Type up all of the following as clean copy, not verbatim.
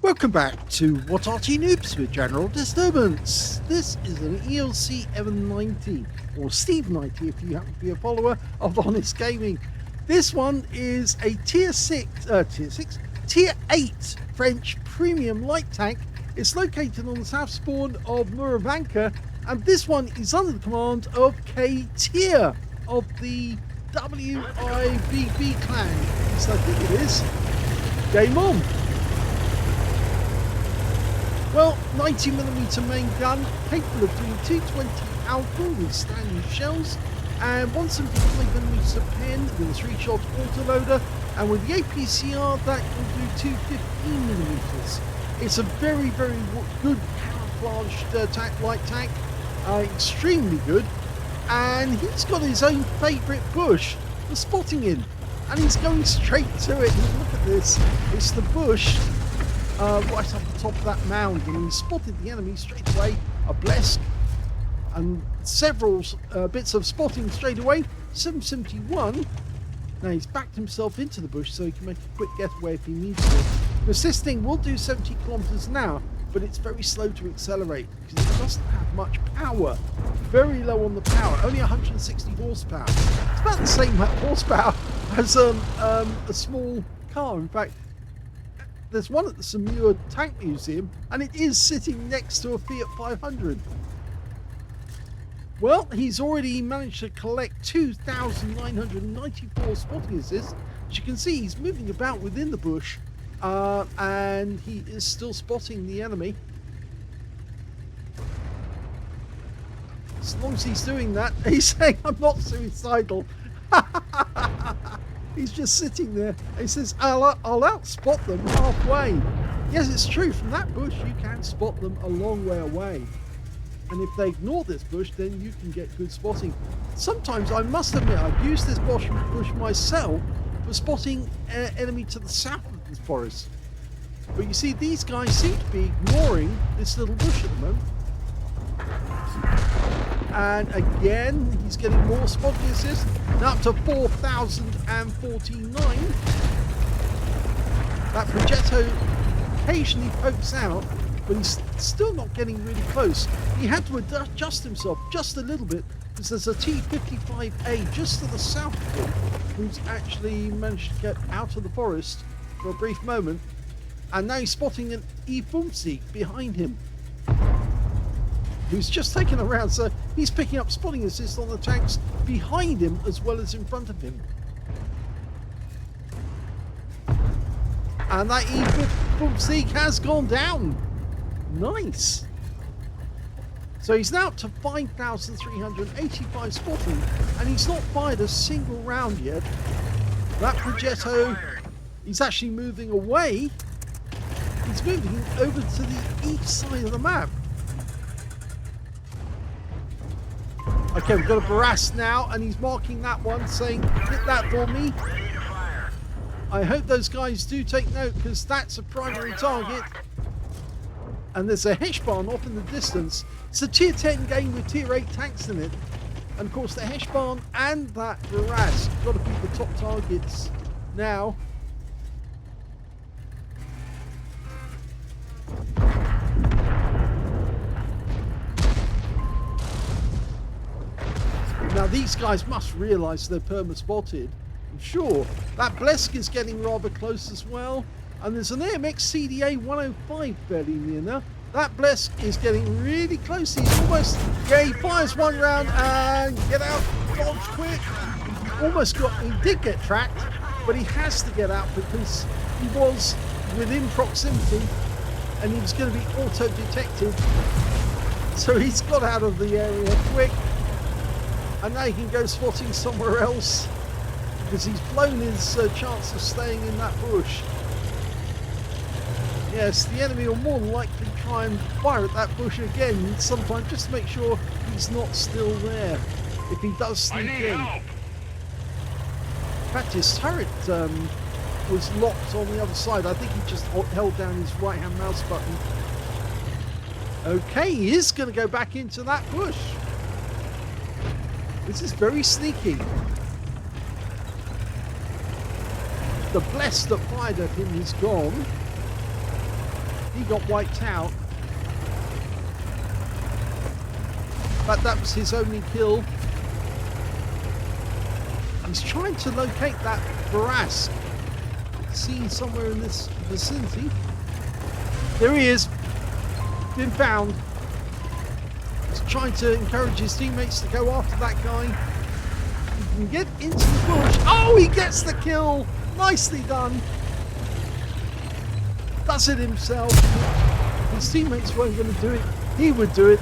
Welcome back to What Arty Noobs with General Disturbance. This is an ELC EVEN 90, or Steve 90 if you happen to be a follower of Honest Gaming. This one is a Tier 8 French premium light tank. It's located on the south spawn of Murovanka, and this one is under the command of Queteer of the WIBB clan. So I think it is. Game on. Well, 90mm main gun, capable of doing 220 alpha with standard shells, and 175mm pen with a 3-shot autoloader, and with the APCR that will do 215mm. It's a very, very good camouflaged light tank, extremely good, and he's got his own favourite bush for spotting in, and he's going straight to it. Look at this, it's the bush. Right up the top of that mound, and he spotted the enemy straight away. A blesk and several bits of spotting straight away. 771. Now he's backed himself into the bush so he can make a quick getaway if he needs to. Because this thing will do 70 kilometers an hour, but it's very slow to accelerate because it doesn't have much power. Very low on the power, only 160 horsepower. It's about the same horsepower as a small car. In fact, there's one at the Samur Tank Museum, and it is sitting next to a Fiat 500. Well, he's already managed to collect 2,994 spotting assists. As you can see, he's moving about within the bush, and he is still spotting the enemy. As long as he's doing that, he's saying, "I'm not suicidal." He's just sitting there. He says, I'll outspot them halfway. Yes, it's true. From that bush, you can spot them a long way away. And if they ignore this bush, then you can get good spotting. Sometimes, I must admit, I've used this bush myself for spotting enemy to the south of this forest. But you see, these guys seem to be ignoring this little bush at the moment. And again, he's getting more spotting assists, now up to 4,049. That Progetto occasionally pokes out, but he's still not getting really close. He had to adjust himself just a little bit, because there's a T-55A just to the south of him, who's actually managed to get out of the forest for a brief moment, and now he's spotting an E-Bumsig behind him, who's just taken around, so he's picking up spotting assists on the tanks behind him as well as in front of him. And that E-Bumsig has gone down. Nice. So he's now up to 5,385 spotting, and he's not fired a single round yet. That Progetto, he's actually moving away. He's moving over to the east side of the map. Okay, we've got a Barras now, and he's marking that one, saying, hit that for me. I hope those guys do take note, because that's a primary target. And there's a Heshbarn off in the distance. It's a tier 10 game with tier 8 tanks in it. And of course the Heshbarn and that Barras have got to be the top targets now. Now these guys must realise they're perma-spotted. I'm sure. That Blesk is getting rather close as well. And there's an AMX CDA 105 fairly near now. That Blesk is getting really close. He's almost... Yeah, he fires one round and get out. Dodge quick. Almost got... He did get tracked, but he has to get out because he was within proximity and he was going to be auto-detected. So he's got out of the area quick. And now he can go spotting somewhere else because he's blown his chance of staying in that bush. Yes, the enemy will more than likely try and fire at that bush again sometime just to make sure he's not still there if he does sneak in. In fact, his turret was locked on the other side. I think he just held down his right hand mouse button. Okay, he is going to go back into that bush. This is very sneaky. The Bless that fired at him is gone. he got wiped out. But that was his only kill. He's trying to locate that Barask, seen somewhere in this vicinity. There he is, been found. He's trying to encourage his teammates to go after that guy. He can get into the bush. Oh, he gets the kill. Nicely done. Does it himself. His teammates weren't going to do it. He would do it.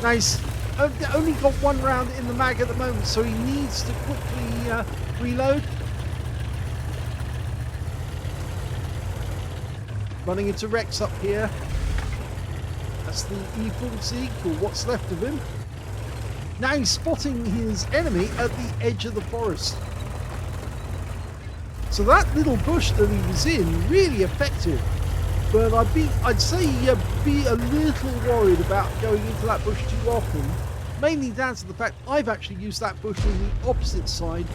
Nice. Only got one round in the mag at the moment, so he needs to quickly reload. Running into Rex up here. That's the E40, or what's left of him. Now he's spotting his enemy at the edge of the forest. So that little bush that he was in, really effective. But I'd say be a little worried about going into that bush too often. Mainly down to the fact I've actually used that bush on the opposite side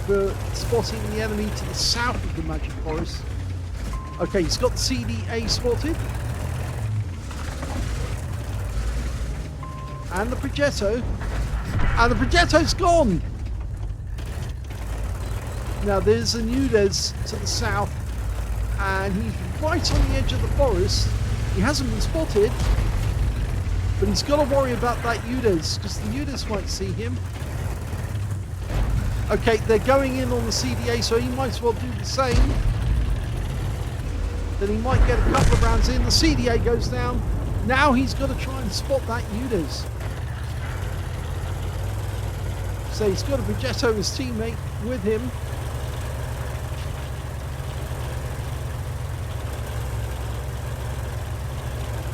for spotting the enemy to the south of the Magic Forest. Okay, he's got the CDA spotted. And the Progetto. And the Progetto's gone! Now there's a Nudes to the south. And he's right on the edge of the forest. He hasn't been spotted. But he's got to worry about that Nudes, because the Nudes might see him. Okay, they're going in on the CDA, so he might as well do the same. Then he might get a couple of rounds in. The CDA goes down. Now he's got to try and spot that Nudes. So he's got a Progetto, his teammate, with him.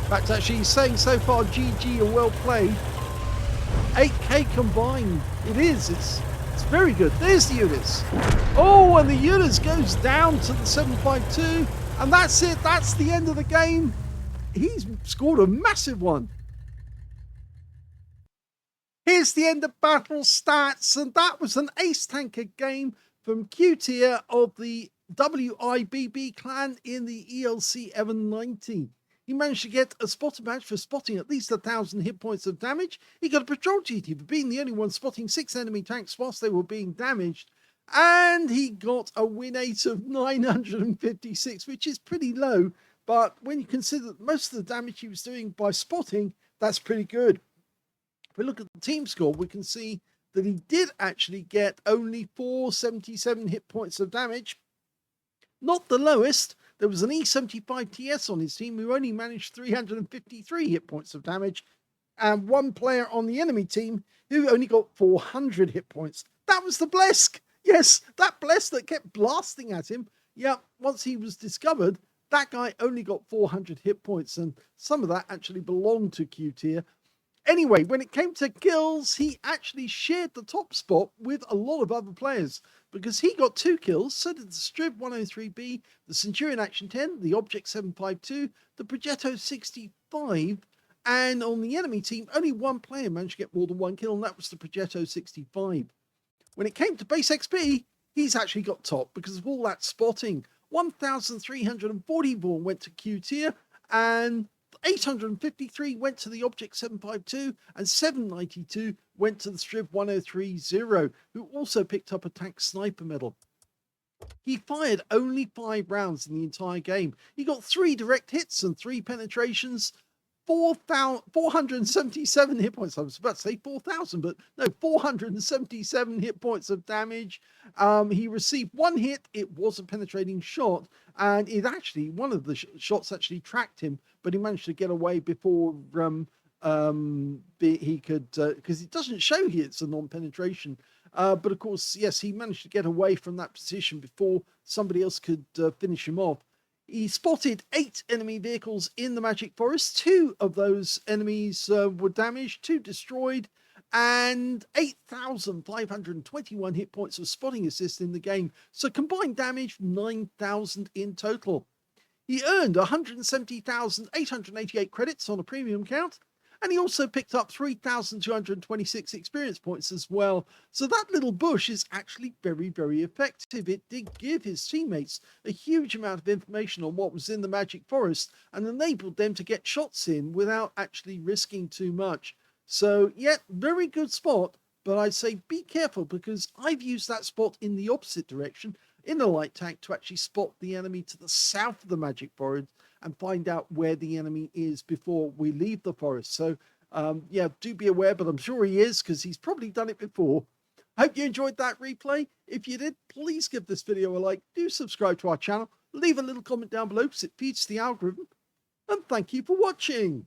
In fact, actually, he's saying so far, GG and well played. 8k combined. It is. It's very good. There's the Unis. Oh, and the Unis goes down to the 752. And that's it. That's the end of the game. He's scored a massive one. Here's the end of battle stats. And that was an ace tanker game from Queteer of the WIBB clan in the ELC EVEN 90. He managed to get a spotter badge for spotting at least 1,000 hit points of damage. He got a patrol GT for being the only one spotting 6 enemy tanks whilst they were being damaged. And he got a win rate of 956, which is pretty low. But when you consider that most of the damage he was doing by spotting, that's pretty good. If we look at the team score, we can see that he did actually get only 477 hit points of damage. Not the lowest. There was an E75TS on his team who only managed 353 hit points of damage, and one player on the enemy team who only got 400 hit points. That was the Blesk! Yes, that Blesk that kept blasting at him. Yeah, once he was discovered, that guy only got 400 hit points, and some of that actually belonged to Queteer. Anyway, when it came to kills, he actually shared the top spot with a lot of other players because he got 2 kills, so did the Strib 103B, the Centurion Action 10, the Object 752, the Progetto 65, and on the enemy team, only one player managed to get more than 1 kill, and that was the Progetto 65. When it came to base XP, he's actually got top because of all that spotting. 1,344 went to Queteer, and 853 went to the Object 752 and 792 went to the Strib 1030, who also picked up a tank sniper medal. He fired only 5 rounds in the entire game. He got 3 direct hits and 3 penetrations, 477 hit points. I was about to say 4,000, but no, 477 hit points of damage. He received 1 hit. It was a penetrating shot, and it actually, one of the shots actually tracked him, but he managed to get away before he could, because it doesn't show here it's a non-penetration. But of course, yes, he managed to get away from that position before somebody else could finish him off. He spotted 8 enemy vehicles in the Magic Forest. 2 of those enemies were damaged, 2 destroyed, and 8,521 hit points of spotting assist in the game. So combined damage, 9,000 in total. He earned 170,888 credits on a premium count, And he also picked up 3,226 experience points as well. So that little bush is actually very, very effective. It did give his teammates a huge amount of information on what was in the Magic Forest and enabled them to get shots in without actually risking too much. So, yeah, very good spot. But I'd say be careful, because I've used that spot in the opposite direction in a light tank to actually spot the enemy to the south of the Magic Forest and find out where the enemy is before we leave the forest. So, yeah, do be aware, but I'm sure he is, because he's probably done it before. Hope you enjoyed that replay. If you did, please give this video a like. Do subscribe to our channel. Leave a little comment down below because it feeds the algorithm. And thank you for watching.